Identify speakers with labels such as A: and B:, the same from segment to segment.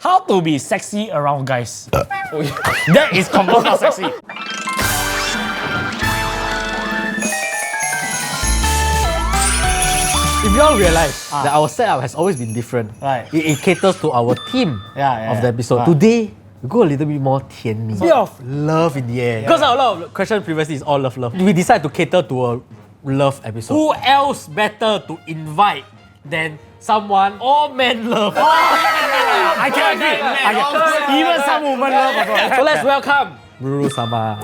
A: How to be sexy around guys? That is confirmed not sexy.
B: If you all realize that our setup has always been different,
A: Right.
B: It caters to our theme of the episode. Today, we go a little bit more tianmi. Bit of love in the air. Because a lot of questions previously is all love. We decided to cater to a love episode. Who else better to invite than someone all men love?
A: I can agree. Even some women love also.
B: So let's welcome Rurusama.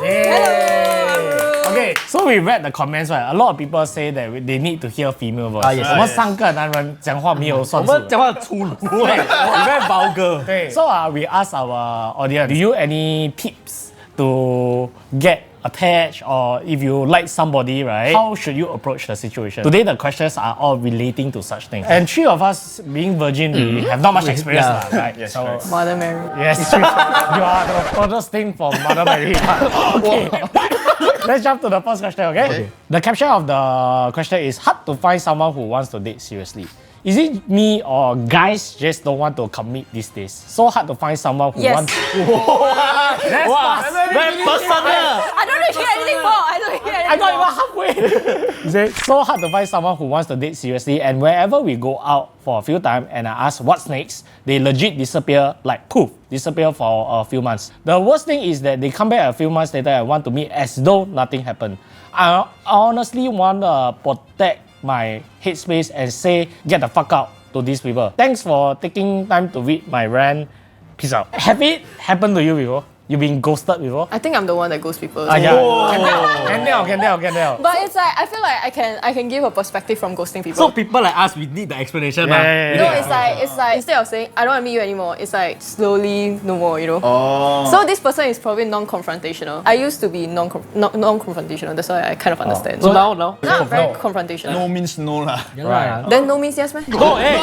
A: Okay, so we read the comments, right? A lot of people say that they need to hear female voice.
B: Yes.
A: 我们三个男人讲话没有算数。
B: 我们讲话粗鲁，very vulgar.
A: So we ask our audience, do you any tips to get attached, or if you like somebody, right? How should you approach the situation? Today the questions are all relating to such things. And three of us being virgin, we have not much experience, right?
C: Yes,
A: so,
C: right.
D: Mother Mary.
A: yes, you are the furthest thing from Mother Mary. Okay. Let's jump to the first question, okay? The caption of the question is hard to find someone who wants to date seriously. Is it me or guys just don't want to commit these days? So hard to find someone who wants That's fast.
B: Very personal.
D: I don't hear anything more. I don't hear anything
A: I'm not even halfway. Is it so hard to find someone who wants to date seriously? And wherever we go out for a few times and I ask what's next, they legit disappear like poof, disappear for a few months. The worst thing is that they come back a few months later and want to meet as though nothing happened. I honestly want to protect my headspace and say get the fuck out to these people. Thanks for taking time to read my rant. Peace out. Have it happened to you before? You've been ghosted before?
D: I think I'm the one that ghosts people.
A: Yeah. Can tell.
D: But it's like I feel like I can give a perspective from ghosting people.
B: So people like us, we need the explanation.
D: No, it's like instead of saying I don't want to meet you anymore, it's like slowly no more, you know. So this person is probably non-confrontational. I used to be non-confrontational. That's why I kind of understand.
B: So now?
D: Now I'm very confrontational.
C: No means no lah.
A: Right.
D: Then no means yes, man.
B: Oh, hey.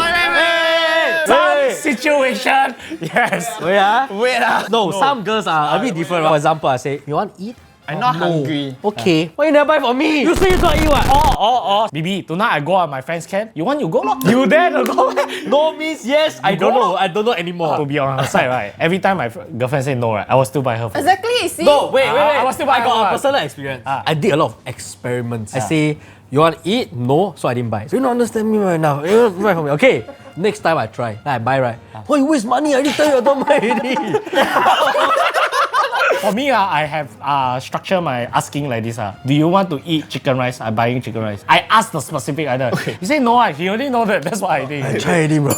A: Situation. Yes.
B: Wait,
C: Wait lah.
B: No, some girls are a bit different. For example, I say, you want to eat?
C: I'm not hungry.
B: Okay. Why you never buy for me? You say you don't eat what?
A: Bibi, tonight I go out with my friends camp. You want, you go lor. You dare to go?
B: No means yes. I don't know. I don't know anymore.
A: To be on her side, right? Every time my girlfriend say no, right, I will still buy her food.
D: Exactly. See.
B: No, wait.
A: I was still
B: I got
A: buying
B: a
A: one.
B: personal experience. I did a lot of experiments. I say, you want to eat? No, so I didn't buy. So you don't understand me right now. You don't buy for me. Okay, next time I try. Then I buy, right? Oh, you waste money. I didn't tell you I don't buy already.
A: For me, I have structured my asking like this. Do you want to eat chicken rice? I'm buying chicken rice. I asked the specific item. Okay. He say no, he only know that. That's what I did.
B: I try already, bro.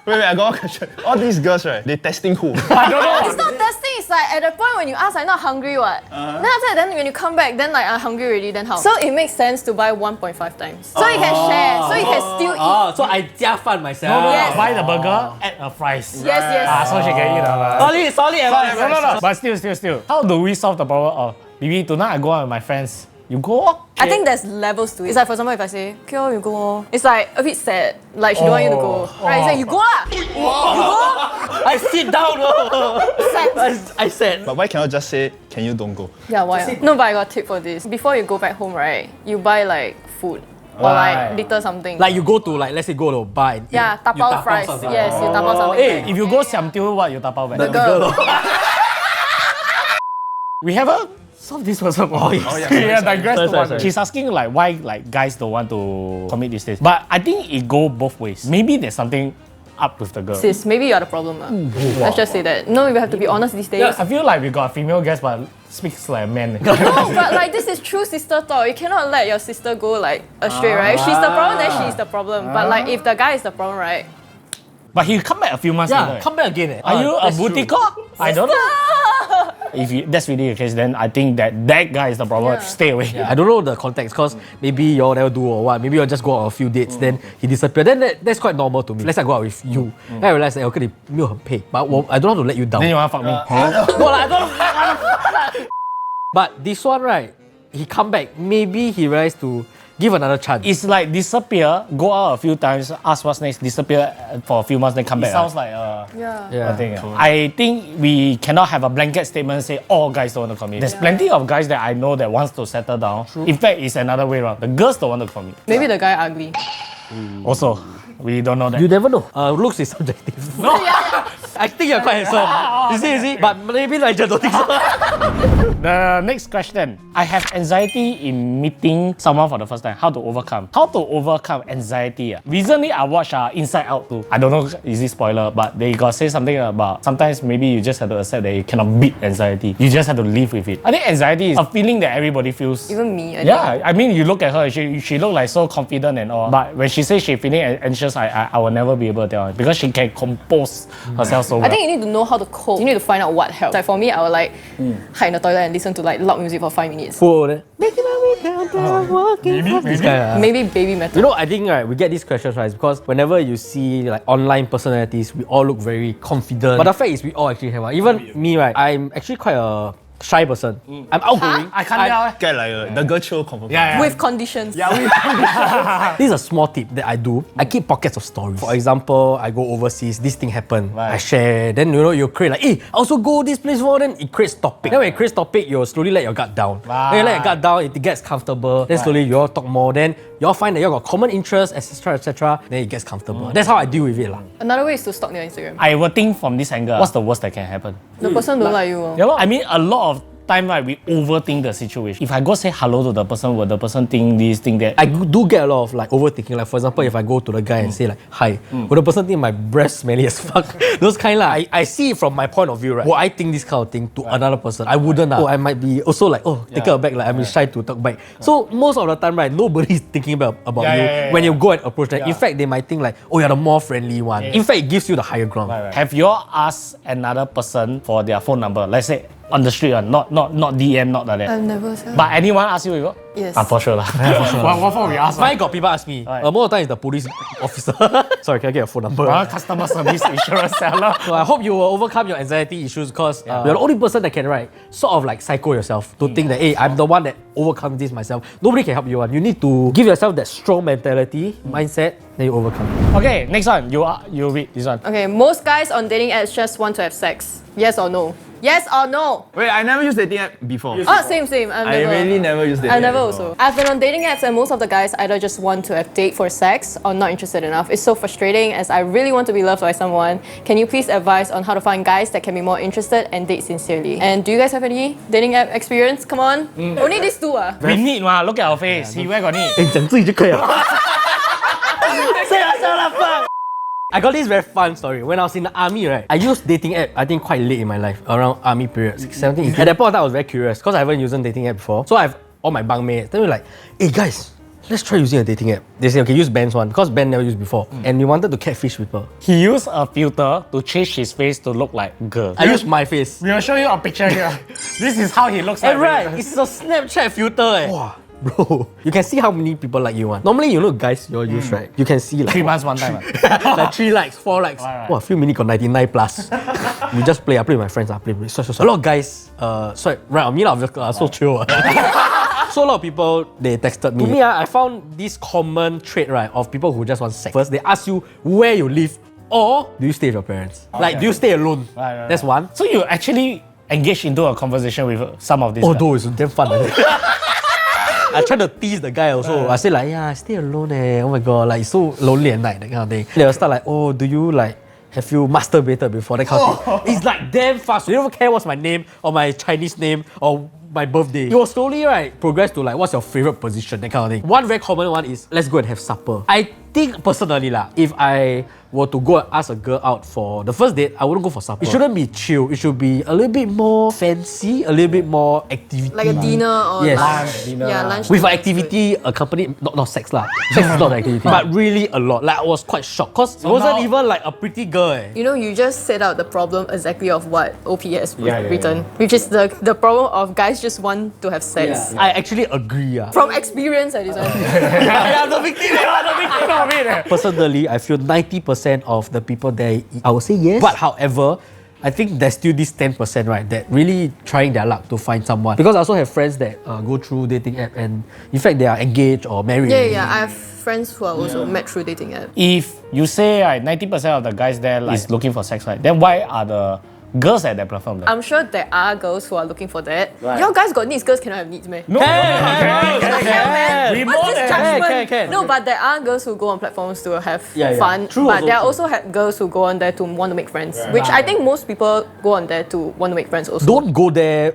C: Wait, I got one question. All these girls, right? They testing who?
A: I don't know.
D: It's not testing. It's like at the point when you ask, I'm not hungry, what? Then after that, then when you come back, then like I'm hungry already. Then how? So it makes sense to buy 1.5 times. So you can share. So you can still eat.
B: So I 加饭 myself.
A: No,
D: Yes.
A: buy the burger, add a fries.
D: Yes.
A: So she can eat.
B: Solid advice.
A: No. But still. How do we solve the problem of Bibi, tonight I go out with my friends. You go?
D: I think there's levels to it. It's like for example, if I say, okay, you go. It's like a bit sad. Like she don't want you to go. Right? It's like you go lah. You go.
B: I sit down. I said.
C: But why cannot just say, can you don't go?
D: Yeah, why? No, but I got a tip for this. Before you go back home, right? You buy like food. Or like little something.
B: Like you go to let's say go to a bar and
D: yeah,
B: eat,
D: tapao
B: you
D: fries.
B: something.
D: Yes, you tapao something.
A: Hey, if you go Siam Teo, what you tapao back?
D: Burger.
A: We haven't solved this person. Digress to one. She's asking like why like guys don't want to commit these days. But I think it go both ways. Maybe there's something up with the girl.
D: Sis, maybe you are the problem. Let's just say that. No, we have to be honest these days.
A: I feel like we got a female guest but speaks like a man.
D: No, but like this is true sister talk. You cannot let your sister go like astray, right? If she's the problem, then she's the problem. But like if the guy is the problem, right?
A: But he come back a few months later.
B: Come back again.
A: Are you a booty call? I don't know. If that's really the case, then I think that guy is the problem.
D: Yeah.
A: Stay away.
B: I don't know the context because maybe y'all never do or what. Maybe y'all just go out on a few dates, then he disappeared. Then that's quite normal to me. Let's say I go out with you. Then I realize that okay, 你没有很配, but I don't have to let you down.
A: Then you want to fuck me?
B: No, I don't. But this one, right? He come back. Maybe he realized to give another chance.
A: It's like disappear, go out a few times, ask what's next, disappear for a few months, then come back. It sounds like
D: Yeah.
A: a thing. I think we cannot have a blanket statement and say all guys don't want to commit. There's plenty of guys that I know that wants to settle down. In fact, it's another way around. The girls don't want to commit.
D: Maybe the guy ugly.
A: Also. We don't know that.
B: You never know. Looks is subjective.
A: No.
B: I think you're quite handsome. You see? But maybe Nigel don't think so.
A: The next question. I have anxiety in meeting someone for the first time. How to overcome? How to overcome anxiety? Recently, I watched Inside Out too. I don't know, is it spoiler? But they got say something about sometimes maybe you just have to accept that you cannot beat anxiety. You just have to live with it. I think anxiety is a feeling that everybody feels.
D: Even me, I
A: Yeah,
D: think.
A: I mean, you look at her, she look like so confident and all. But when she says she's feeling anxious, I will never be able to tell her because she can compose herself so well.
D: I think you need to know how to cope. You need to find out what helps. Like for me, I would like hide in the toilet and listen to like loud music for 5 minutes.
B: Making my way downtown, walking fast. This guy,
D: Maybe baby metal.
B: You know, I think we get these questions right because whenever you see like online personalities, we all look very confident. But the fact is, we all actually have one. Even me, right? I'm actually quite a shy person. I'm outgoing.
A: I can't tell.
C: Get like the girl chill confirm.
A: Yeah.
D: With conditions.
B: This is a small tip that I do. I keep pockets of stories. For example, I go overseas, this thing happened.
A: Right.
B: I share. Then you create like, hey, I also go this place for. Then it creates topic. Then when it creates topic, you slowly let your guard down.
A: Right.
B: Then you let your guard down, it gets comfortable. Then slowly you all talk more. Then you all find that you all got common interests, etc., etc. Then it gets comfortable. That's how I deal with it, lah.
D: Another way is to stalk their Instagram.
A: I will think from this angle, what's the worst that can happen?
D: The person don't like you.
A: Yeah, I mean, a lot of time, right, we overthink the situation. If I go say hello to the person, will the person think this, think that?
B: I do get a lot of like overthinking. Like for example, if I go to the guy and say like, hi, will the person think my breath smelly as fuck? Those kind lah. I see it from my point of view, right? Will I think this kind of thing to another person? I wouldn't. I might be also like, taken aback, like I'm shy to talk back. So most of the time, right, nobody is thinking about you when you go and approach them. In fact, they might think like, oh, you're the more friendly one. In fact, it gives you the higher ground.
A: Have you all asked another person for their phone number? Let's say on the street, not DM, not like that.
D: I've never said.
A: But anyone ask you before?
D: Yes.
A: For sure lah. What for we ask?
B: Mine got people ask me. Most of the time it's the police officer. Sorry, can I get your phone number?
A: Customer service insurance seller.
B: So I hope you will overcome your anxiety issues because you're the only person that can sort of like psycho yourself to think that, hey, I'm the one that overcomes this myself. Nobody can help you. You need to give yourself that strong mentality, mindset, then you overcome it.
A: Okay, next one. You read this one.
D: Okay, most guys on dating apps just want to have sex. Yes or no? Yes or no?
C: Wait, I never used dating app before.
D: Oh, same.
C: I really never used dating
D: I
C: app
D: never
C: before.
D: also. I've been on dating apps and most of the guys either just want to have date for sex or not interested enough. It's so frustrating as I really want to be loved by someone. Can you please advise on how to find guys that can be more interested and date sincerely? And do you guys have any dating app experience? Come on. Only these two ah.
A: We need ma. Look at our face. He where got need.
B: 讲自己就可以了。I got this very fun story. When I was in the army, right, I used dating app, I think quite late in my life, around army period, 17. At that point of time, I was very curious because I haven't used a dating app before. So I have all my bunkmates. Then we're like, hey guys, let's try using a dating app. They say, okay, use Ben's one because Ben never used before. And we wanted to catfish people.
A: He used a filter to change his face to look like girl.
B: I used my face.
A: We will show you a picture here. This is how he looks like.
B: And right, it's a Snapchat filter. Wow. Bro, you can see how many people like you want. Normally, you know, guys, you all use, right? You can see like
A: 3 months one time.
B: like 3 likes, 4 likes.
A: Right.
B: Wow, a few minutes got 99 plus. We just play. I play with my friends. I play. So. A lot of guys, swipe right on me lah. So chill. So a lot of people, they texted me. To me, I found this common trait, right, of people who just want sex. First, they ask you where you live or do you stay with your parents? Like, do you stay alone?
A: Right.
B: That's one.
A: So you actually engage into a conversation with some of these guys.
B: Although it's damn fun. I try to tease the guy also. I say like, yeah, I stay alone oh my god, like it's so lonely at night, that kind of thing. They'll start like, oh, do you like, have you masturbated before, that kind of thing. It's like damn fast. You don't care what's my name or my Chinese name or my birthday. It will slowly progress to like, what's your favorite position, that kind of thing. One very common one is, let's go and have supper. I think personally if I were to go and ask a girl out for the first date, I wouldn't go for supper. It shouldn't be chill. It should be a little bit more fancy, a little bit more activity.
D: Like a dinner or
B: Yes.
D: lunch.
A: Dinner.
D: Yeah, lunch.
B: With an activity accompanied, not sex lah. Sex is not an activity. But really a lot. Like I was quite shocked because it wasn't
A: now-
B: even like a pretty girl
D: You know, you just set out the problem exactly of what OP has
A: Yeah.
D: written, which is the problem of guys just want to have sex.
B: I actually agree.
D: From experience, I decided.
B: I'm the victim. Personally, I feel 90% of the people there, I would say yes. But however, I think there's still this 10%, right, that really trying their luck to find someone. Because I also have friends that go through dating app and in fact they are engaged or married.
D: Yeah. I have friends who are also met through dating app.
A: If you say 90% of the guys there is looking for sex, right, then why are the girls at that platform.
D: I'm sure there are girls who are looking for that. Your guys got needs, girls cannot have needs, man.
A: No,
D: Man,
A: We
D: what's
A: more
D: this
A: than-
D: judgment?
B: can.
D: No, but there are girls who go on platforms to have
B: Yeah, yeah.
D: fun.
B: True
D: But
B: also,
D: there are
B: true.
D: also girls who go on there to want to make friends, which I think most people go on there to want to make friends also.
B: Don't go there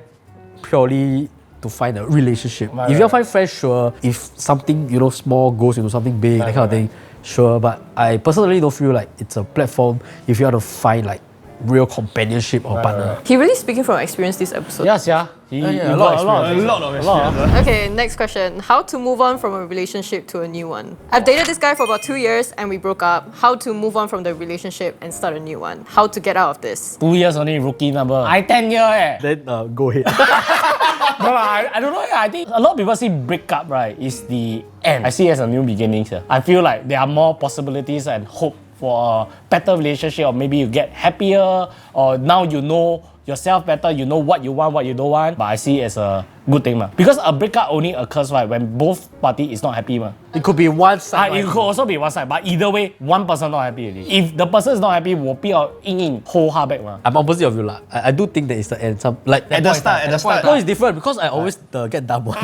B: purely to find a relationship. If you find friends, sure. If something small goes into something big, that kind of thing, sure. But I personally don't feel like it's a platform if you want to find like real companionship or partner.
D: He really speaking from experience this episode.
A: Yes, yeah. He
B: a lot
A: got
B: of
C: A lot of experience.
D: Okay, next question. How to move on from a relationship to a new one? I've dated this guy for about 2 years and we broke up. How to move on from the relationship and start a new one? How to get out of this?
A: 2 years only, rookie number. I 10 year eh.
B: Then go ahead.
A: No, I don't know. I think a lot of people see breakup, right, is the end. I see it as a new beginning. Sir. I feel like there are more possibilities and hope for a better relationship, or maybe you get happier, or now you know yourself better, you know what you want, what you don't want. But I see it as a good thing. Because a breakup only occurs right, when both parties is not happy.
B: It could be one side.
A: It could also be one side, but either way, one person not happy already. If the person is not happy, 我不要硬硬 hold 他 back.
B: I'm opposite of you lah. I do think that it's the end. Some like
C: At the start.
B: No, it's different because I always get dumb one.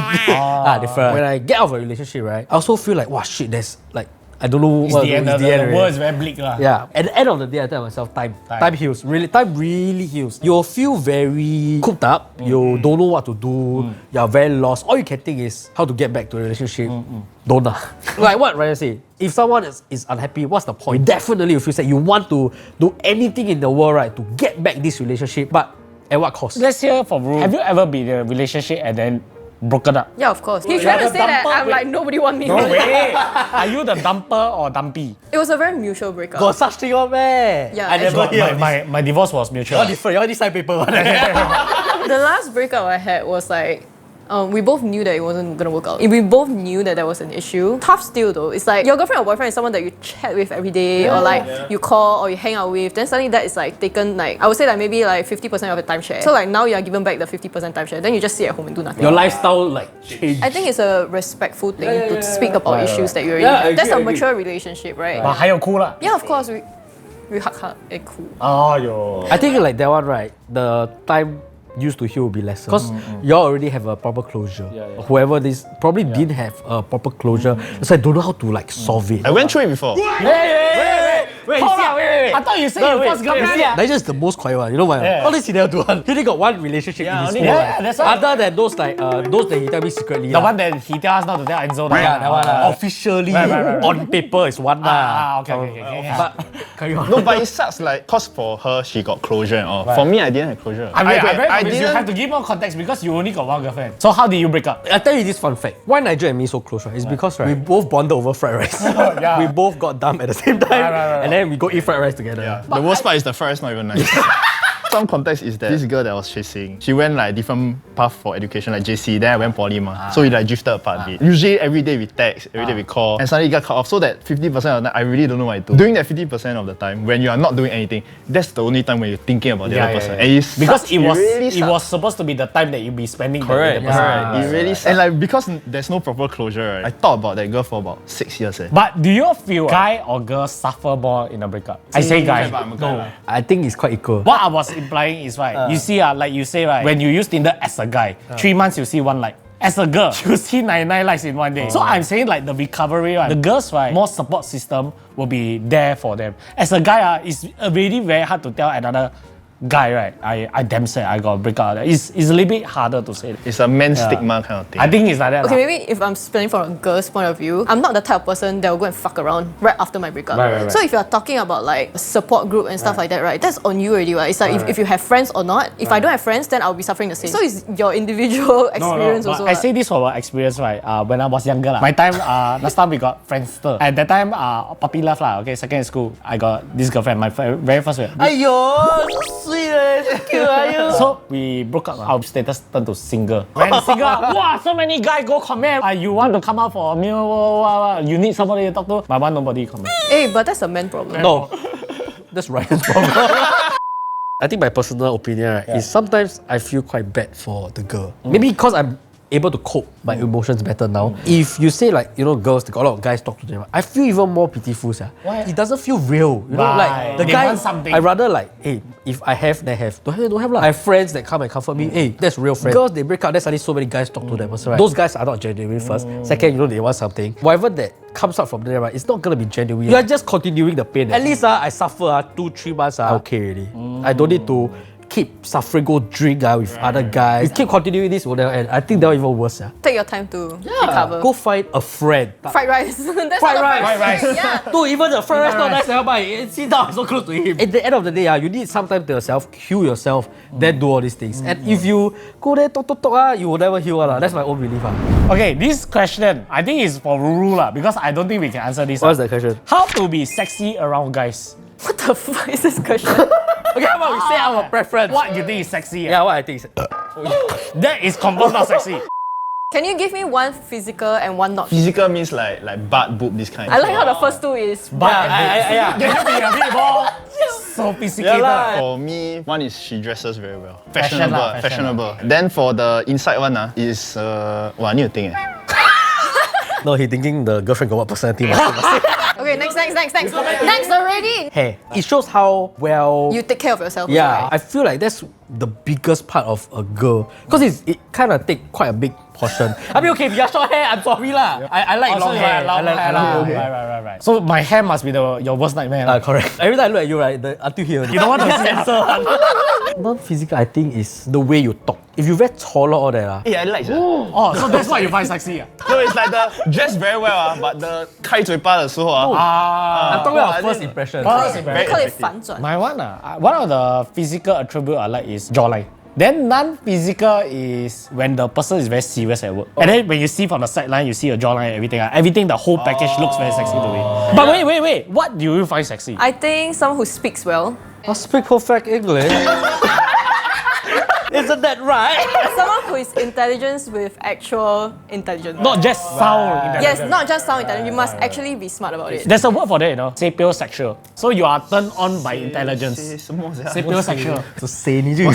B: Different. When I get out of a relationship, right, I also feel like, wow, shit, there's like, I don't know
A: It's
B: what
A: the end.
B: it's
A: The
B: already.
A: world is very bleak.
B: Yeah. At the end of the day, I tell myself, time heals. Time really heals. You'll feel very cooped up. You don't know what to do. You're very lost. All you can think is how to get back to a relationship. Don't like what Ryan said. If someone is unhappy, what's the point? Definitely, you feel sad. You want to do anything in the world, right, to get back this relationship. But at what cost?
A: Let's hear from Ru. Have you ever been in a relationship and then broken up?
D: Yeah, of course. He's trying to say that I'm like, nobody want me.
A: No way. Are you the dumper or dumpy?
D: It was a very mutual breakup.
B: Got such thing on man.
D: Yeah,
B: I never
D: actually-
B: hear.
A: My divorce was mutual.
B: You're different. You're this side paper one.
D: The last breakup I had was like, we both knew that it wasn't gonna work out. We both knew that there was an issue. Tough still though. It's like your girlfriend or boyfriend is someone that you chat with every day, or like you call or you hang out with. Then suddenly that is like taken like, I would say like maybe like 50% of your timeshare. So like now you are given back the 50% timeshare. Then you just sit at home and do nothing.
B: Your lifestyle like changed.
D: I think it's a respectful thing to speak about issues that you already
B: Yeah, I
D: have. That's
B: agree,
D: a mature relationship, right?
A: But 还有哭啦。
D: Yeah, of course. We hug and cool.
A: Oh, yo.
B: I think like that one, right? The time used to heal will be lesser. Because y'all already have a proper closure. Whoever this probably didn't have a proper closure. So I don't know how to like solve it.
C: I went through it before.
B: Wait,
A: Hold on, wait. I thought you said you first girlfriend.
B: That's just the most quiet one. You know why?
A: Yeah.
B: All this he never do one. He only got one relationship in his
A: only
B: whole
A: that.
B: life.
A: Yeah, that's why.
B: Other than those like those that he tell me secretly.
A: The one that he tells us not to tell Enzo.
B: Yeah, that one. Officially
A: Right.
B: on paper is one
A: Okay.
B: But carry on.
C: No, but it sucks like, cause for her, she got closure and all. For me, I didn't have closure.
A: I'm very
C: I
A: confused. You have to give more context because you only got one girlfriend. So how did you break up?
B: I tell you this fun fact. Why Nigel and me so close, right? It's because we both bonded over fried rice.
A: Yeah.
B: We both got dumb at the same time,
A: Right.
B: and then we go eat fried rice together.
C: Yeah. The worst part is the first not even nice. Some context is that this girl that I was chasing, she went like different path for education, like JC, then I went poly so we like drifted apart a bit. Usually every day we text, every day we call, and suddenly it got cut off, so that 50% of the time I really don't know what to do. During that 50% of the time, when you are not doing anything, that's the only time when you're thinking about the other person. And it
A: Because
C: sucks.
A: it was
C: really
A: it was supposed to be the time that you be spending
B: Correct.
A: with the person.
B: Yeah.
C: It really sucks. And like because there's no proper closure, right? I thought about that girl for about 6 years.
A: But do you feel guy or girl suffer more in a breakup? I say guy.
C: No.
B: I think it's quite equal.
A: What I was implying is right. You see, like you say right, when you use Tinder as a guy, 3 months you see 1 like. As a girl, you see 99 likes in 1 day. So I'm saying like the recovery, right? The girls, right, more support system will be there for them. As a guy, it's really very hard to tell another guy, right? I damn sad I got a breakup. It's a little bit harder to say.
C: It's a man stigma kind of thing.
A: I think it's like that.
D: Okay, maybe if I'm speaking from a girl's point of view, I'm not the type of person that will go and fuck around right after my breakup.
A: Right.
D: So if you're talking about like a support group and stuff like that, right, that's on you already, right? It's like if you have friends or not. If I don't have friends, then I'll be suffering the same. So it's your individual experience
A: but
D: also.
A: I say this for my experience, right? When I was younger, my time, last time we got Friendster. At that time, puppy love, okay, secondary school, I got this girlfriend, my very first one.
B: Ayo, so sweet.
A: So we broke up. Our status turned to single. When single, wow, so many guys go comment. You want to come out for a meal? You need somebody to talk to. My one nobody comment.
D: Hey, but that's a man problem.
B: No, that's Ryan's problem. I think my personal opinion right, is sometimes I feel quite bad for the girl. Maybe because I'm able to cope my emotions better now. If you say like, you know, girls, they got a lot of guys talk to them, I feel even more pitiful, sir.
A: Why?
B: It doesn't feel real. You know, like the
A: They
B: guy,
A: want something.
B: I rather like, hey, if I have, then have. Don't have lah. I have friends that come and comfort me. Hey, that's real friends. Girls, they break up, there's suddenly so many guys talk to them. Also, right? Those guys are not genuine first. Second, you know, they want something. Whatever that comes out from there, right, it's not gonna be genuine. You are just continuing the pain. At least I suffer 2-3 months, okay already. I don't need to keep suffering, go drink with other guys. You keep continuing this, and I think they're even worse.
D: Take your time to recover.
B: Go find a friend.
D: Fried rice. That's
B: Fried
D: not a
B: rice.
D: fried rice. Yeah.
B: No, even the fried rice not nice to buy. Sit down, so close to him. At the end of the day, you need some time to yourself, heal yourself, then do all these things. And if you go there, talk, you will never heal. That's my own belief.
A: Okay, this question, I think is for Ruru lah, because I don't think we can answer this.
B: What's the question?
A: How to be sexy around guys?
D: What the fuck is this question?
B: Okay, how about we say our preference?
A: What you think is sexy?
B: Yeah, what I think is...
A: That is confirmed not sexy.
D: Can you give me one physical and one not?
C: Physical means like butt, boob, this kind.
D: I like how the first two is
A: But
B: yeah.
A: can you be a bit more sophisticated?
C: For me, one is she dresses very well.
A: Fashion
C: Fashionable. Then for the inside one is I need to think.
B: No, he thinking the girlfriend got what personality.
D: Okay, next. Next already.
B: Hey, it shows how well...
D: You take care of yourself.
B: Yeah,
D: Right?
B: I feel like that's the biggest part of a girl. Because it kind of take quite a big portion. I mean, okay, if you have short hair, I'm sorry lah. I like long hair. I like long hair.
A: Right. So my hair must be your worst nightmare.
B: Correct. Every time I look at you, right, until here.
A: You don't want to censor.
B: Non-physical, I think, is the way you talk. If you very taller all that,
C: Yeah, I like that.
A: Oh, so that's why you find sexy.
C: No, it's like the dress very well but the 开嘴巴的时候
B: I'm talking about first impression.
D: We call it 反转.
A: My one, one of the physical attribute I like is jawline. Then non-physical is when the person is very serious at work. And then when you see from the sideline, you see your jawline and everything, the whole package looks very sexy to me. But wait, what do you find sexy?
D: I think someone who speaks well.
B: I speak perfect English. Isn't that right?
D: Someone who is intelligence with actual intelligence.
A: Not just sound.
D: Yes, not just sound intelligent. You must actually be smart about it.
A: There's a word for that, sapiosexual. So you are turned on by intelligence. Sapiosexual.
B: So say 你就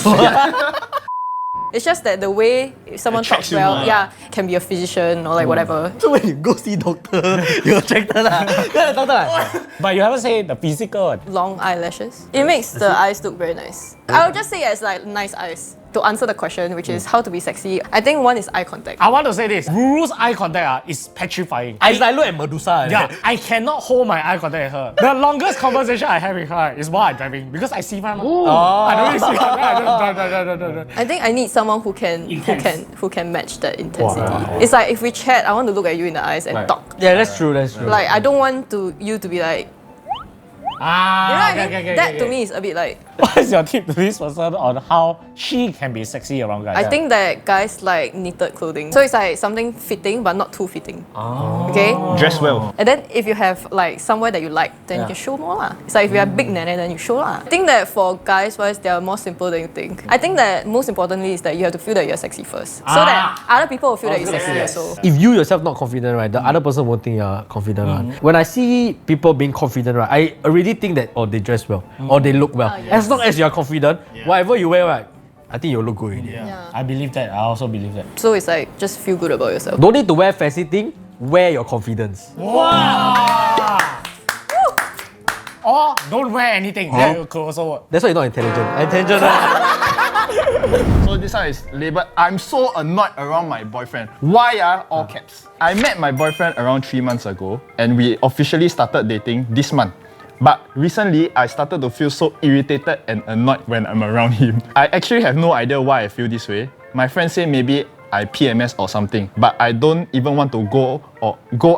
D: It's just that the way someone
C: Attracts
D: talks
C: you
D: well,
C: more.
D: can be a physician or like whatever.
B: So when you go see doctor, you're attracted lah. Doctor.
A: But you haven't said the physical one.
D: Long eyelashes. It makes the eyes look very nice. I would just say as like nice eyes. To answer the question, which is how to be sexy, I think one is eye contact.
A: I want to say this. Ruru's eye contact is petrifying.
B: I look at Medusa.
A: Yeah, I cannot hold my eye contact with her. The longest conversation I have with her is while I'm driving because I see her. I don't really see her. I just drive.
D: I think I need someone who can match that intensity. It's like if we chat, I want to look at you in the eyes and talk.
B: Yeah, that's true.
D: Like I don't want you to be like, you know what I mean? That to me is a bit like.
A: What is your tip to this person on how she can be sexy around guys?
D: I think that guys like knitted clothing. So it's like something fitting but not too fitting. Okay?
C: Dress well.
D: And then if you have like somewhere that you like, then you can show more lah. It's like if you have big nene, then you show lah. I think that for guys wise, they are more simple than you think. I think that most importantly is that you have to feel that you're sexy first. So that other people will feel that you're sexy also.
B: If you yourself not confident, right, the other person won't think you're confident. Right? When I see people being confident, right, I already think that they dress well or they look well. As long as you're confident, whatever you wear, right, I think you'll look good already.
D: Yeah.
A: I believe that. I also believe that.
D: So it's like just feel good about yourself.
B: Don't need to wear fancy thing, wear your confidence.
A: Wow! Or don't wear anything. That could also work.
B: That's why you're not intelligent. Intelligent.
C: So this one is labeled, I'm so annoyed around my boyfriend. Why all caps? I met my boyfriend around 3 months ago and we officially started dating this month. But recently, I started to feel so irritated and annoyed when I'm around him. I actually have no idea why I feel this way. My friends say maybe I PMS or something, but I don't even want to go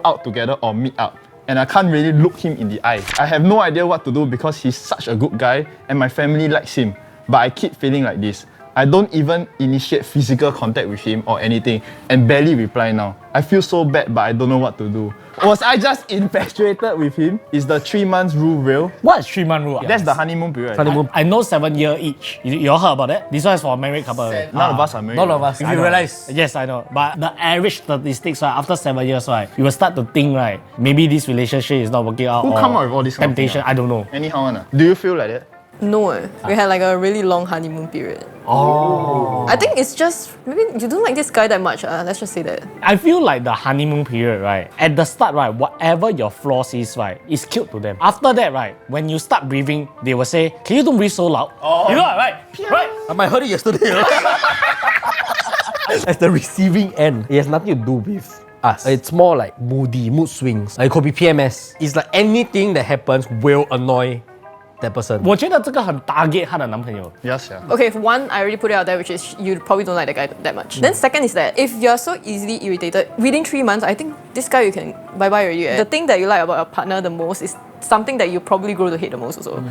C: out together or meet up. And I can't really look him in the eye. I have no idea what to do because he's such a good guy and my family likes him. But I keep feeling like this. I don't even initiate physical contact with him or anything and barely reply now. I feel so bad, but I don't know what to do. Was I just infatuated with him? Is the 3 months rule real?
A: What is 3 month rule?
C: That's the honeymoon period.
A: I know 7 year each. You all heard about that? This one is for a married couple.
C: None of us are married.
B: None of us. If
A: I
B: you
A: know.
B: realize.
A: Yes, I know. But the average statistics, right, after 7 years, right, you will start to think, right, maybe this relationship is not working out.
C: Who
A: or
C: come up with all this kind of
A: temptation?
C: thing,
A: I don't know.
C: Anyhow, do you feel like that?
D: No, we had like a really long honeymoon period.
B: Oh.
D: I think it's just maybe you don't like this guy that much. Let's just say that.
A: I feel like the honeymoon period, right? At the start, right, whatever your flaws is, right, is cute to them. After that, right, when you start breathing, they will say, "Can you don't breathe so loud?" You know, right? Right?
B: I might heard it yesterday. As the receiving end, it has nothing to do with us. It's more like mood swings. Like it could be PMS. It's like anything that happens will annoy that person.
A: 我觉得这个很 target 她的男朋友。
C: Yes, yeah.
D: Okay, if one, I already put it out there, which is you probably don't like the guy that much. Then second is that if you're so easily irritated, within 3 months, I think this guy you can bye-bye already. The thing that you like about your partner the most is something that you probably grow to hate the most also.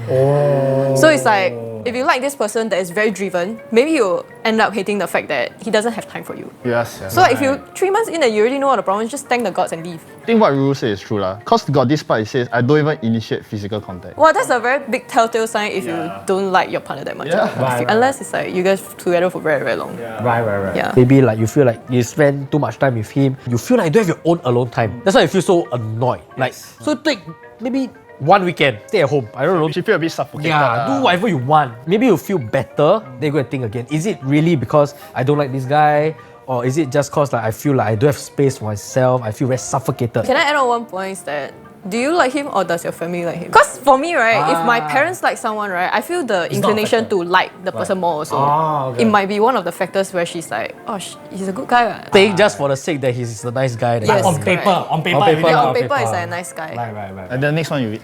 D: So it's like, if you like this person that is very driven, maybe you'll end up hating the fact that he doesn't have time for you.
C: Yes, yeah.
D: So if you 3 months in and you already know all the problems, just thank the gods and leave.
C: I think what Ruru says is true lah. Cause got this part, it says, I don't even initiate physical contact.
D: Well, that's a very big telltale sign if you don't like your partner that much.
C: Yeah.
D: Unless it's like you guys together for very, very long.
A: Right.
D: Yeah.
B: Maybe like you feel like you spend too much time with him. You feel like you don't have your own alone time. That's why you feel so annoyed. Like so take maybe 1 weekend, stay at home. I don't know.
C: She feel a bit suffocated.
B: Yeah, do whatever you want. Maybe you feel better, then you go and think again. Is it really because I don't like this guy? Or is it just cause like I feel like I don't have space for myself? I feel very suffocated.
D: Can I add on one point is that do you like him or does your family like him? Because for me, right, if my parents like someone, right, I feel the inclination to like the person more also.
A: okay.
D: It might be one of the factors where she's like, oh, he's a good guy. Right?
B: Saying just for the sake that he's a nice guy.
D: Yes.
A: On paper,
D: correct.
A: on paper,
B: On paper.
D: Yeah, on
B: on
D: paper,
B: paper.
D: it's like a nice guy.
A: Right.
C: And the next one you read.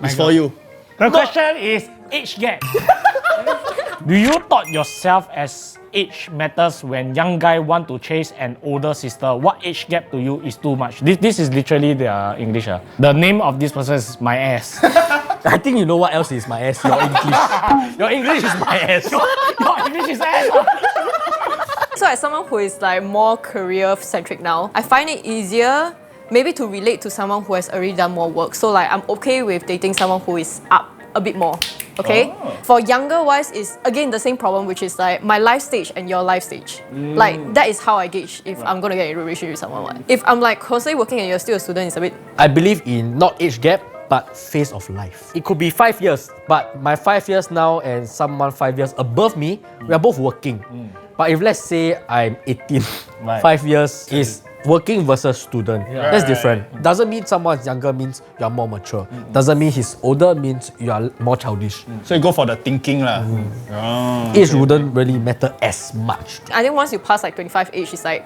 C: It's for you.
A: The question is age gap. Do you thought yourself as age matters when young guy want to chase an older sister? What age gap to you is too much? This is literally the English. The name of this person is my ass.
B: I think you know what else is my ass. Your English. Your English is my ass.
A: Your English is ass.
D: So as someone who is like more career centric now, I find it easier maybe to relate to someone who has already done more work. So like I'm okay with dating someone who is up a bit more. Okay? For younger wise is again the same problem, which is like my life stage and your life stage. Like that is how I gauge if I'm gonna get in a relationship with someone. If I'm like constantly working and you're still a student, it's a bit
B: I believe in not age gap, but phase of life. It could be 5 years, but my 5 years now and someone 5 years above me, we are both working. But if let's say I'm 18,
A: Right.
B: 5 years is working versus student. That's different. Doesn't mean someone's younger means you're more mature. Doesn't mean he's older means you are more childish.
C: So you go for the thinking lah.
B: Age wouldn't really matter as much.
D: I think once you pass like 25 age, it's like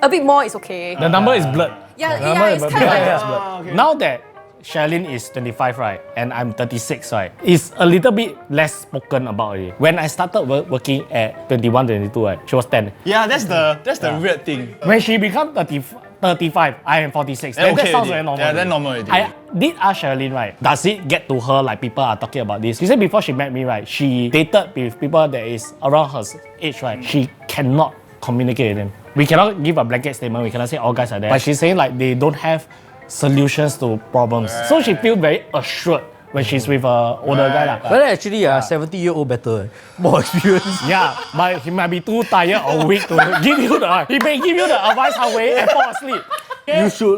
D: a bit more is okay.
A: The number is blurred.
D: Yeah, it's kind of like
A: Now that Charlene is 25, right, and I'm 36, right, it's a little bit less spoken about it. When I started working at 21, 22, right, she was 10.
C: Yeah, that's the weird thing.
A: When she become 35, I am 46.
C: Then
A: That
C: okay
A: sounds
C: already.
A: very normal.
C: Yeah, then normal already.
A: I did ask Charlene, right, does it get to her like people are talking about this? She said before she met me, right, she dated with people that is around her age, right, she cannot communicate with them. We cannot give a blanket statement, we cannot say all guys are there. But she's saying like they don't have solutions to problems. So she feels very assured when she's with an older guy. Lah.
B: But actually, 70-year-old better. More experience.
A: Yeah, but he might be too tired or weak to give you the. He may give you the advice halfway and fall asleep.
B: You should.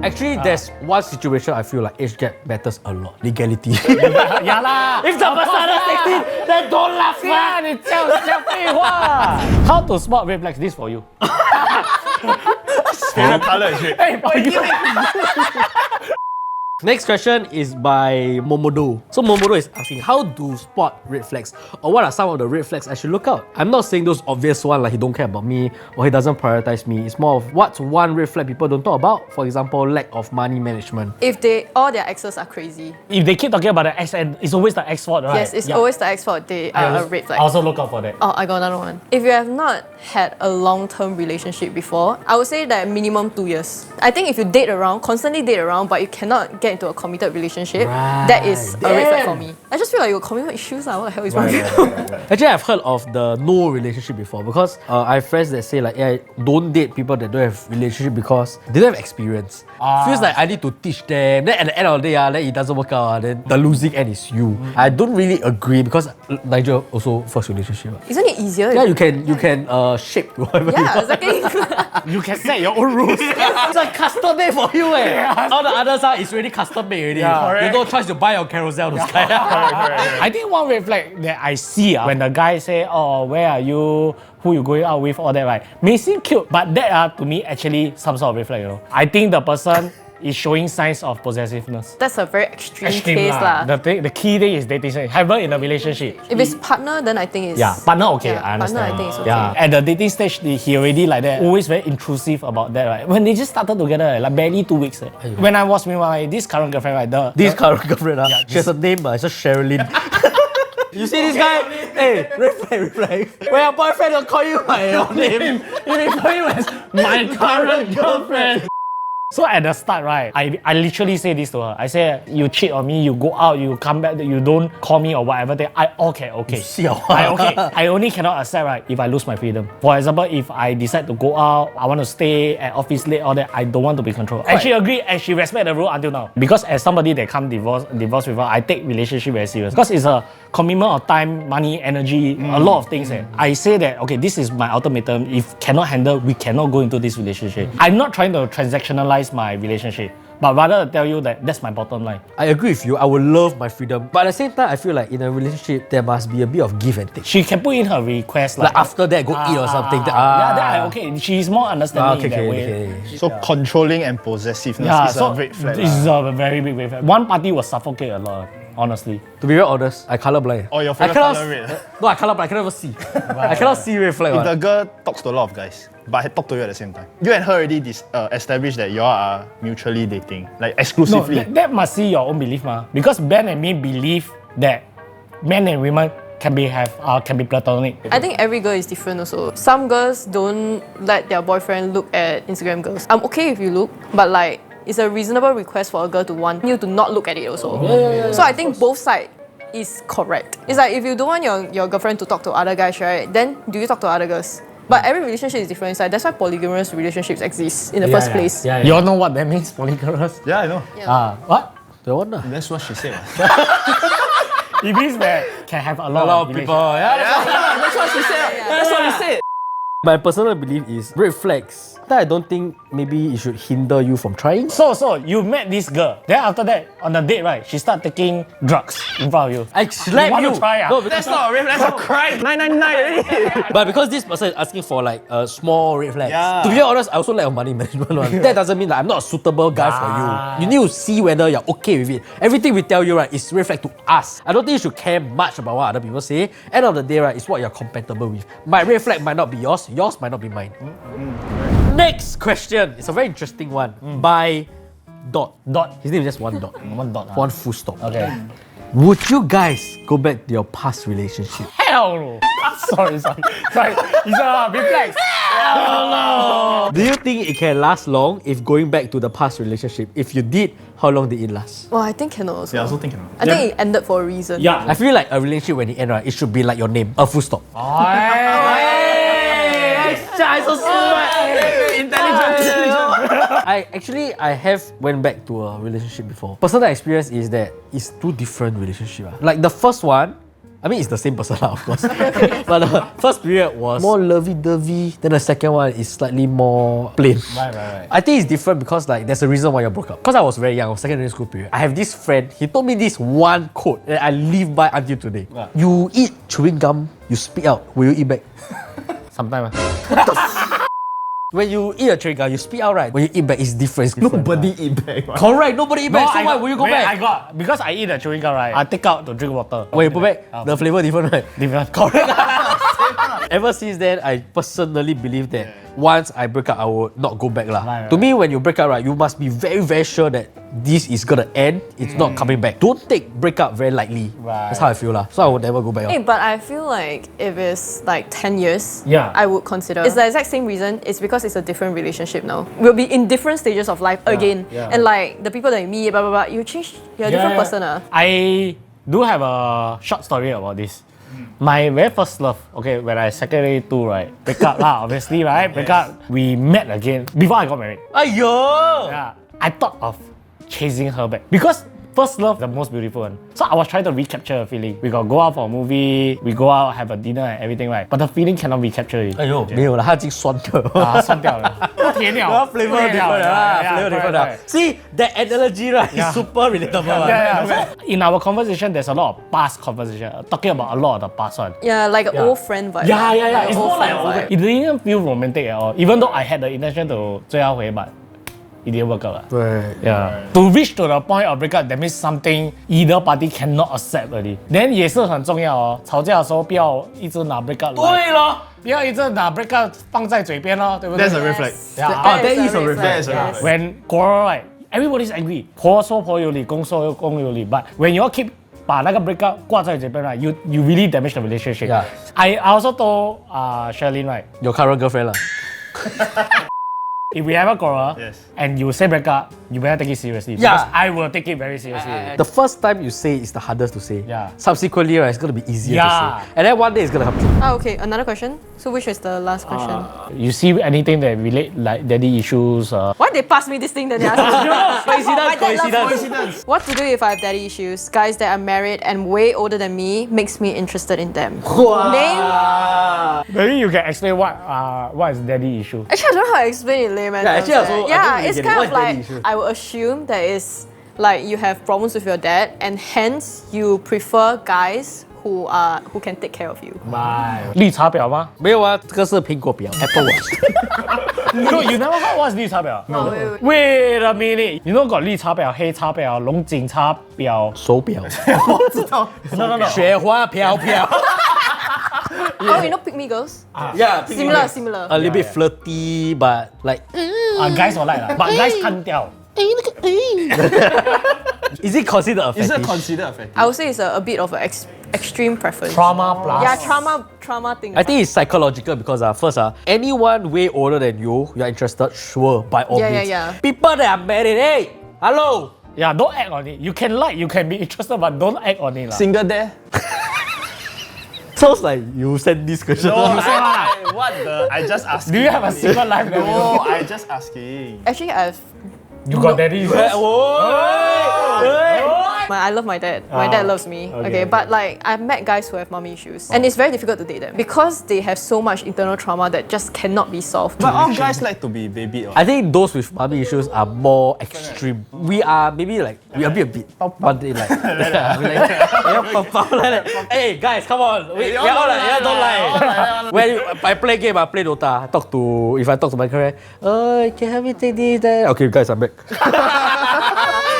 B: Actually, there's one situation I feel like age gap matters a lot. Legality.
A: Yeah lah. If the person is 16, then don't laugh lah. 你叫废话。How to spot red flags? This for you.
C: Favorite color is red.
A: Hey, for you.
B: Next question is by Momodo. So Momodo is asking, how to spot red flags? Or what are some of the red flags I should look out? I'm not saying those obvious ones like he don't care about me or he doesn't prioritize me. It's more of what's one red flag people don't talk about? For example, lack of money management.
D: if all their exes are crazy.
A: If they keep talking about the ex, and it's always the ex fault, right?
D: Yes, it's always the ex fault. They are a red
A: I
D: flag.
A: also look out for that.
D: Oh, I got another one. If you have not had a long-term relationship before, I would say that minimum 2 years. I think if you date around, constantly date around, but you cannot get into a committed relationship, that is a red flag for me. I just feel like you're commitment issues. What the hell is wrong with you?
B: Actually, I've heard of the no relationship before because I have friends that say like, yeah, don't date people that don't have relationship because they don't have experience. Feels like I need to teach them. Then at the end of the day, then it doesn't work out. Then the losing end is you. I don't really agree because Nigel also first relationship.
D: Isn't it easier?
B: Yeah, you can shape whatever you
D: Yeah,
B: want.
D: exactly.
A: You can set your own rules.
B: It's a custom made for you. All the others are it's already custom made already.
A: Yeah.
B: You no choice to buy your Carousell those kind.
A: I think one red flag that I see when the guy say, oh, where are you? Who you going out with? All that, right? May seem cute, but that to me actually some sort of red flag, you know. I think the person is showing signs of possessiveness.
D: That's a very extreme case lah.
A: The key thing is dating stage. However, in a relationship.
D: If it's partner, then I think it's...
A: Yeah, partner okay,
D: Yeah,
A: I understand.
D: partner, I think it's okay.
A: Yeah, at the dating stage, he already like that, always very intrusive about that, right? When they just started together, like barely 2 weeks. When I was with this current girlfriend, right?
B: This current girlfriend, she has a name, it's just Sherilyn. You see this guy? Hey, red flag. When your boyfriend will call you by your name,
A: you refer him as my current girlfriend. So at the start, right, I literally say this to her. I say, you cheat on me, you go out, you come back, you don't call me or whatever. Okay. I only cannot accept, right, if I lose my freedom. For example, if I decide to go out, I want to stay at office late, all that, I don't want to be controlled. And she agreed and she respect the rule until now. Because as somebody that come divorce with her, I take relationship very serious. Because it's a commitment of time, money, energy, a lot of things. I say that, okay, this is my ultimatum. If cannot handle, we cannot go into this relationship. I'm not trying to transactionalize my relationship, but rather tell you that that's my bottom line.
B: I agree with you. I would love my freedom, but at the same time, I feel like in a relationship there must be a bit of give and take.
A: She can put in her request
B: like after that, go eat or something.
A: Okay. She's more understanding in that way.
C: So controlling and possessiveness is a red flag.
A: This is a very big red flag. One party will suffocate a lot. Honestly,
B: to be very honest, I colorblind.
C: Oh, your favorite color red?
B: No, I colorblind. I cannot even see. I cannot see red flag.
C: If the girl talks to a lot of guys, but I talk to you at the same time, you and her already established that you all are mutually dating, like exclusively.
A: No, that must see your own belief, because Ben and me believe that men and women can be platonic.
D: I think every girl is different also. Some girls don't let their boyfriend look at Instagram girls. I'm okay if you look, but like, it's a reasonable request for a girl to want you to not look at it also. So I think both sides is correct. It's like if you don't want your girlfriend to talk to other guys, right, then do you talk to other girls? But every relationship is different. It's like, that's why polygamous relationships exist in the first place.
A: You all know what that means, polygamous?
C: Yeah, I know.
A: What?
B: The one.
C: That's what she said.
A: It means that can have a lot of
B: people. That's what she said. That's what she said. My personal belief is red flags that I don't think maybe it should hinder you from trying.
A: So you met this girl. Then after that, on the date, right, she start taking drugs in front of you.
B: I slap you.
A: Want to try,
B: No,
C: That's not a red flag, that's a crime. 999.
B: But because this person is asking for like a small red flag.
C: Yeah.
B: To be honest, I also like a money management one. That doesn't mean that I'm not a suitable guy for you. You need to see whether you're okay with it. Everything we tell you, right, is red flag to us. I don't think you should care much about what other people say. End of the day, right, it's what you're compatible with. My red flag might not be yours might not be mine. Next question. It's a very interesting one. By Dot. His name is just one dot.
A: One dot.
B: One full stop.
A: Okay.
B: Would you guys go back to your past relationship?
A: Hell no. Sorry. It's a reflex. Hell no.
B: Do you think it can last long if going back to the past relationship? If you did, how long did it last?
D: Well, I think cannot also.
C: Yeah, I also think cannot.
D: I think it ended for a reason.
A: Yeah.
B: I feel like a relationship when it ends, right, it should be like your name, a full stop. I have went back to a relationship before. Personal experience is that it's two different relationships. Like the first one, I mean, it's the same person, of course. But the first period was more lovey-dovey. Then the second one is slightly more plain.
A: Right.
B: I think it's different because like there's a reason why you broke up. Because I was very young, I was secondary school period. I have this friend, he told me this one quote that I live by until today.
A: What?
B: You eat chewing gum, you spit out. Will you eat back?
A: Sometimes.
B: When you eat a chewing gum, you spit out, right? When you eat back, it's different.
C: Nobody eat back. Right?
B: Correct, nobody eat back. So why will you go back?
A: Because I eat the chewing gum, right? I take out to drink water.
B: When you put back, the flavor different, right?
A: Different.
B: Correct. Ever since then, I personally believe that once I break up, I will not go back lah.
A: Right.
B: To me, when you break up, right, you must be very, very sure that this is gonna end. It's not coming back. Don't take breakup very lightly.
A: Right.
B: That's how I feel lah. So I would never go back.
D: Hey, but I feel like if it's like 10 years,
A: Yeah.
D: I would consider. It's the exact same reason. It's because it's a different relationship now. We'll be in different stages of life again.
A: Yeah.
D: And like the people that you meet, blah, blah, blah, you change. You're a different person.
A: I do have a short story about this. My very first love, okay, when I secondary 2, right, break up lah, obviously, right, break up, we met again before I got married.
B: Aiyo!
A: Yeah, I thought of chasing her back because first love, the most beautiful one. So I was trying to recapture a feeling. We got go out for a movie, we go out, have a dinner and everything, right? But the feeling cannot be captured.
B: 哎呦，没有了，它已经酸了。
A: 酸掉了，不甜了。
B: flavor different 啦，flavor different 啦。See that analogy right is super relatable.
A: In our conversation, there's a lot of past conversation, talking about a lot of the past one.
D: Yeah, like an old friend vibe.
A: Yeah. It's more like
D: friend vibe.
A: it didn't feel romantic at all. Even though I had the intention to 追她回, but it didn't work out.
B: 对
A: Yeah. To reach to the point of breakup, that means something either party cannot accept already. Then 也是很重要哦，吵架的时候不要一直拿 breakup
B: 对咯。
A: 不要一直拿 breakup 放在嘴边咯，对不对
C: That's a red flag.
A: Yeah.
B: that is a red flag.
C: That is a red flag.
A: When quarrel, right, everybody's angry. 婆说婆有理，公说公有理。But when you all keep 把那个 breakup 挂在嘴边 right, you really damage the relationship.
B: Yeah.
A: I also told Sherlyn, right,
B: Your current girlfriend 啦。
A: if we have a quarrel
C: Yes.
A: and you say breakup, you better take it seriously.
B: Yeah.
A: Because I will take it very seriously.
B: The first time you say is the hardest to say.
A: Yeah.
B: Subsequently, right, it's gonna be easier to
A: Yeah.
B: say. And then one day it's gonna come true.
D: Ah, okay, another question. So which is the last question?
A: You see anything that relate like daddy issues?
D: Why they pass me this thing that they ask me?
B: Coincidence.
D: What to do if I have daddy issues? Guys that are married and way older than me makes me interested in them. Name?
A: Maybe you can explain what is daddy issue.
D: Actually, I don't know how to explain it in layman
B: Yeah,
D: terms,
B: actually, also, I don't
D: yeah,
B: really
D: it's
B: get it.
D: kind
B: What
D: of
B: is daddy
D: like
B: issue?
D: I will assume that is like you have problems with your dad, and hence you prefer guys who can take care of you.
A: 绿茶婊吗？
B: 没有啊，这个是苹果表 Apple Watch。
A: No, you never heard what's 绿茶婊?
D: No.
A: Wait a minute. You know got 绿茶婊、黑茶婊、龙井茶婊。
B: 手表，
A: No.
B: 雪花飘飘。
D: Oh, you know pick me girls?
B: Yeah,
D: Similar.
B: a little bit flirty, but like,
A: guys 我 like 啦 but guys 看掉。
B: is it considered a
C: Is it
B: fetish?
C: considered a fetish?
D: I would say it's a bit of an extreme preference.
A: Trauma plus.
D: Yeah, trauma thing.
B: I think it's psychological because first, anyone way older than you are interested, sure, by all
D: Yeah,
B: means.
D: yeah.
B: People that are married, hey, hello.
A: Yeah, don't act on it. You can be interested, but don't act on it lah.
C: Single there?
B: Sounds like you send this question.
C: What the? I just asking.
A: Do you have a single life?
C: No, I just asking.
D: Actually,
A: You got daddy issues?
D: I love my dad. My dad loves me. Okay, but like I've met guys who have mommy issues, and it's very difficult to date them because they have so much internal trauma that just cannot be solved.
C: But all guys like to be baby.
B: I think those with mommy issues are more extreme. We are maybe like we are a bit, but they like, hey guys, come on, we all like, don't lie. When I play game, I play Dota. If I talk to my friend, can you help me take this? That? Okay, guys, I'm back.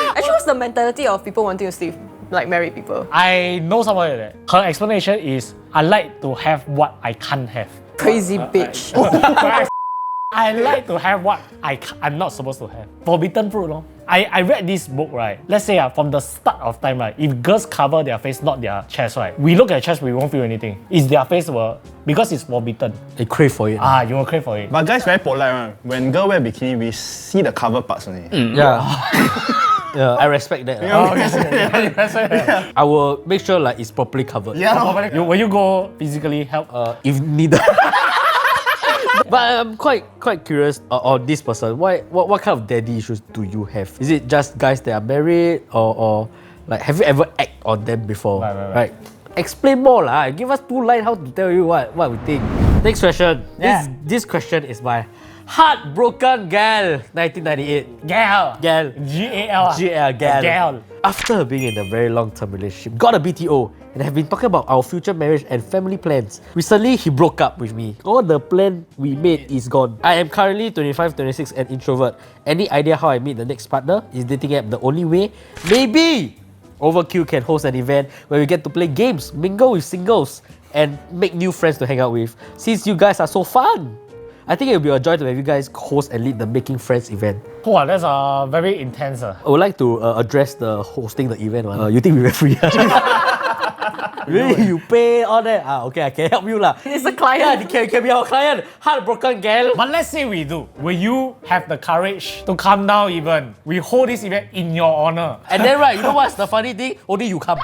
D: Actually, what's the mentality of people wanting to sleep like married people?
A: I know someone like that. Her explanation is, I like to have what I can't have.
D: Crazy bitch.
A: I like to have what I'm not supposed to have. Forbidden fruit, no? I read this book, right? Let's say from the start of time, right? If girls cover their face, not their chest, right? We look at chest, we won't feel anything. It's their face, because it's forbidden.
B: They crave for it.
A: You will crave for it.
C: But guys very polite, right? When girl wear bikini, we see the cover parts only.
B: Yeah. Yeah, I respect that. I will make sure like it's properly covered.
C: Yeah.
A: Will you go physically help?
B: If needed. But I'm quite curious on this person. What kind of daddy issues do you have? Is it just guys that are married or like have you ever acted on them before?
A: Right.
B: Explain more lah. Give us 2 lines how to tell you what we think. Next question.
A: Yeah.
B: This question is by Heartbroken Gal 1998.
A: Gal.
B: Gal.
A: G-A-L.
B: GL, Gal.
A: Gal.
B: After being in a very long-term relationship, got a BTO, and have been talking about our future marriage and family plans. Recently, he broke up with me. All the plan we made is gone. I am currently 25, 26 and introvert. Any idea how I meet the next partner? Is dating app the only way? Maybe! Overkill can host an event where we get to play games, mingle with singles, and make new friends to hang out with. Since you guys are so fun! I think it will be a joy to have you guys host and lead the Making Friends event.
A: Wow, that's very intense.
B: I would like to address the hosting the event one. You think we were free? Really? You pay all that? Okay, I can help you lah.
D: It's a client.
B: Yeah, can be our client. Heartbroken Gal.
A: But let's say we do. Will you have the courage to come down even? We hold this event in your honor.
B: And then right, you know what's the funny thing? Only you come.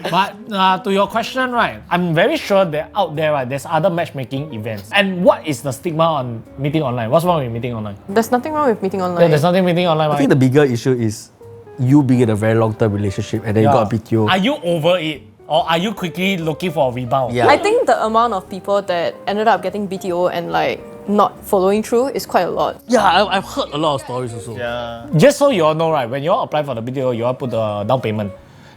A: But to your question, right, I'm very sure that out there, right, there's other matchmaking events. And what is the stigma on meeting online? What's wrong with meeting online?
D: There's nothing wrong with meeting online.
A: Yeah, there's nothing meeting online.
B: I think the bigger issue is you being in a very long-term relationship and then you got a BTO.
A: Are you over it? Or are you quickly looking for a rebound?
B: Yeah.
D: I think the amount of people that ended up getting BTO and like not following through is quite a lot.
B: Yeah, I've heard a lot of stories also.
C: Yeah.
A: Just so you all know, right, when you all apply for the BTO, you all put the down payment.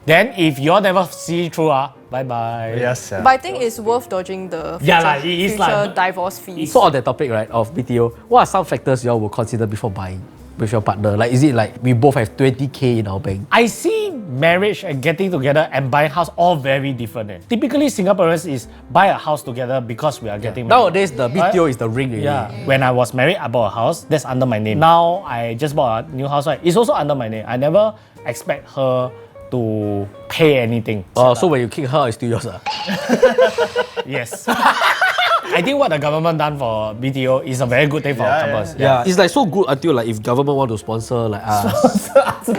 A: Then if you all never see through, bye-bye.
C: Yes.
D: But I think it's worth dodging the future,
A: Yeah, like, it is
D: future
A: like-
D: divorce fees.
B: So on that topic, right, of BTO, what are some factors y'all will consider before buying with your partner? Like, is it like we both have 20k in our bank?
A: I see marriage and getting together and buying house all very different. Typically, Singaporeans is buy a house together because we are getting married.
B: Nowadays, the BTO is the ring. Really.
A: Yeah. When I was married, I bought a house. That's under my name. Now I just bought a new house. Right? It's also under my name. I never expect her to pay anything.
B: So when you kick her, it's still yours.
A: Yes. I think what the government done for BTO is a very good thing for our couples.
B: Yeah, it's like so good until like if government want to sponsor like us.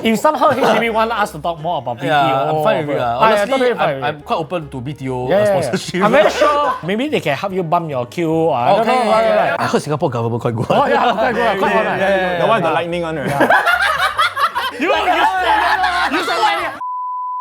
A: If somehow HDB want us to talk more about BTO,
B: Yeah, I'm fine with it.
A: I
B: Honestly,
A: totally fine with
B: I'm
A: it.
B: quite open to BTO
A: Yeah.
B: sponsorship.
A: I'm very sure maybe they can help you bump your queue. I don't know. Right.
B: I heard Singapore government quite good.
A: Oh yeah, quite good. Quite good.
C: The one with the lightning one, right?
A: You said like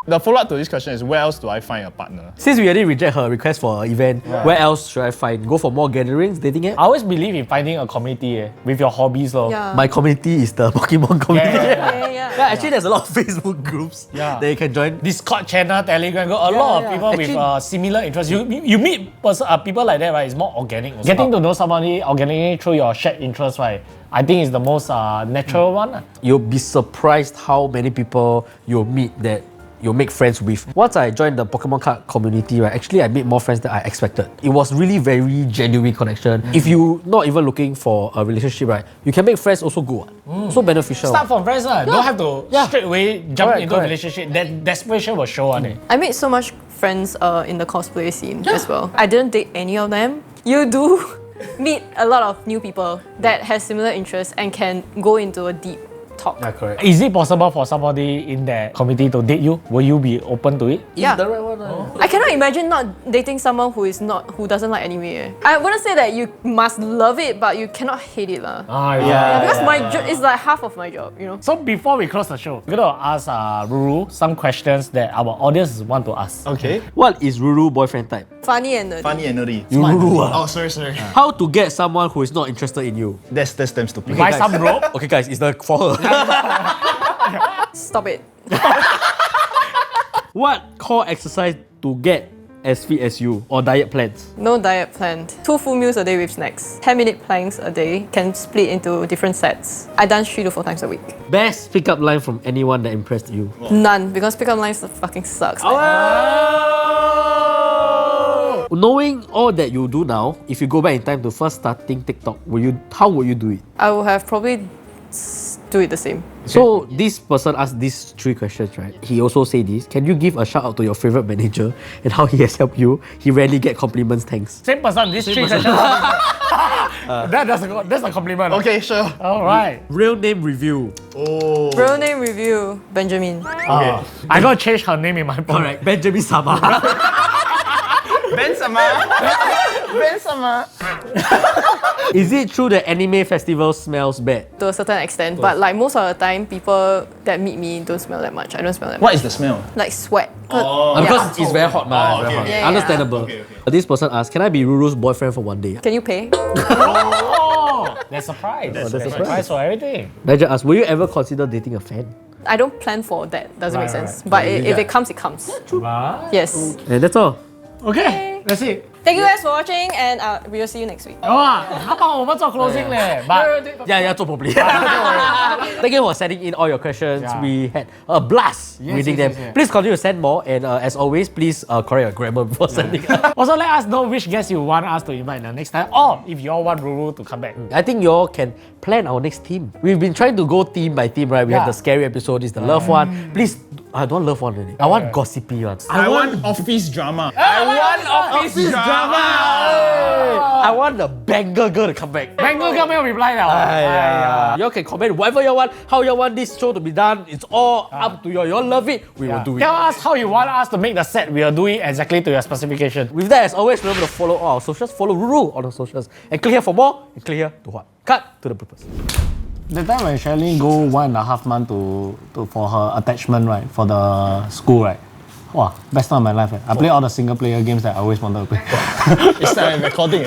C: The follow-up to this question is, where else do I find a partner?
B: Since we already reject her request for an event, where else should I find? Go for more gatherings, dating app?
A: I always believe in finding a community with your hobbies.
D: Yeah.
B: My community is the Pokemon community.
A: Yeah.
B: Yeah, actually, there's a lot of Facebook groups that you can join.
A: Discord channel, Telegram, a lot of people with
B: Actually-
A: similar interests. You meet people like that, right? It's more organic. Also. Getting to know somebody organically through your shared interests, right? I think is the most natural one.
B: You'll be surprised how many people you'll meet that you'll make friends with. Once I joined the Pokemon card community, right, actually I made more friends than I expected. It was really very genuine connection. If you're not even looking for a relationship, right, you can make friends also good. So beneficial.
A: Start from friends, don't have to straight away jump
B: Correct,
A: into a
B: correct.
A: relationship. That desperation will show on it.
D: I made so much friends in the cosplay scene as well. I didn't date any of them. You do meet a lot of new people that has similar interests and can go into a deep talk.
B: Yeah, correct.
A: Is it possible for somebody in that community to date you? Will you be open to it?
D: Yeah.
B: The right one.
D: I cannot imagine not dating someone who doesn't like anime. I wouldn't say that you must love it, but you cannot hate it lah.
A: Yeah.
D: Because my job is like half of my job, you know.
A: So before we close the show, we're gonna ask Ruru some questions that our audience want to ask.
C: Okay.
B: What is Ruru boyfriend type?
D: Funny and nerdy.
C: Funny and nerdy.
B: You Ruru ah.
C: Oh, sorry.
B: How to get someone who is not interested in you?
C: That's damn stupid.
A: Buy some rope.
B: Okay guys, it's the for her.
D: Stop it.
B: What core exercise to get as fit as you or diet plans?
D: No diet planned. 2 full meals a day with snacks. 10-minute planks a day can split into different sets. I dance 3 to 4 times a week.
B: Best pickup line from anyone that impressed you?
D: None, because pickup lines fucking sucks.
B: Knowing all that you do now, if you go back in time to first starting TikTok, how would you do it?
D: I would have probably do it the same.
B: So this person asked these 3 questions, right? He also said this. Can you give a shout out to your favorite manager and how he has helped you? He rarely get compliments, thanks.
A: Same person, this 3 questions. That's a compliment.
C: Okay, sure.
A: All right.
B: Real name review.
C: Oh.
D: Real name review, Benjamin.
C: Okay.
A: I gotta change her name in my phone.
B: Alright, Benjamin Sama.
C: Ben sama.
B: Is it true that anime festival smells bad?
D: To a certain extent, but like most of the time, people that meet me don't smell that much. I don't smell that much.
C: What is the smell?
D: Like sweat.
B: Because it's very hot, man.
C: okay, okay.
D: Yeah,
B: Understandable.
C: Okay.
B: This person asked, can I be Ruru's boyfriend for one day?
D: Can you pay?
A: Oh, that's a surprise. That's
B: a surprise.
A: for everything.
B: Nigel asked, will you ever consider dating a fan?
D: I don't plan for that. Doesn't make
A: Right,
D: sense.
A: right.
D: But if it comes, it comes.
A: Right.
D: Yes.
B: And that's all.
A: Okay, that's it.
D: Thank you guys for watching, and we will see you next week.
A: 哇，他帮我们做 closing 嘞，but
B: Yeah, so properly. Thank you for sending in all your questions.
A: Yeah.
B: We had a blast reading
A: yes,
B: them.
A: yes.
B: Please continue to send more, and as always, please correct your grammar before sending.
A: also let us know which guests you want us to invite the next time, or if you all want Ruru to come back.
B: I think you all can plan our next theme. We've been trying to go theme by theme, right? We have
A: Yeah.
B: the scary episode, this is the love one. Please, I don't want love one already. I want gossipy ones.
C: I want office drama.
B: Office drama. I want the banger girl to come back.
A: Banger 哥没有 reply 了。
B: You all can comment whatever you want, how you want this show to be done. It's all up to you. You all love it, we will do it.
A: Tell us how you want us to make the set. We will do it exactly to your specification.
B: With that, as always, remember to follow all our socials. Follow Ruru on the socials. And click here for more, and click here to what? Cut to the purpose.
A: The time when Shirley go 1.5 months to for her attachment, right, for the school, right? Wow, best time of my life. I play all the single player games that I always wanted to play.
C: It's like recording.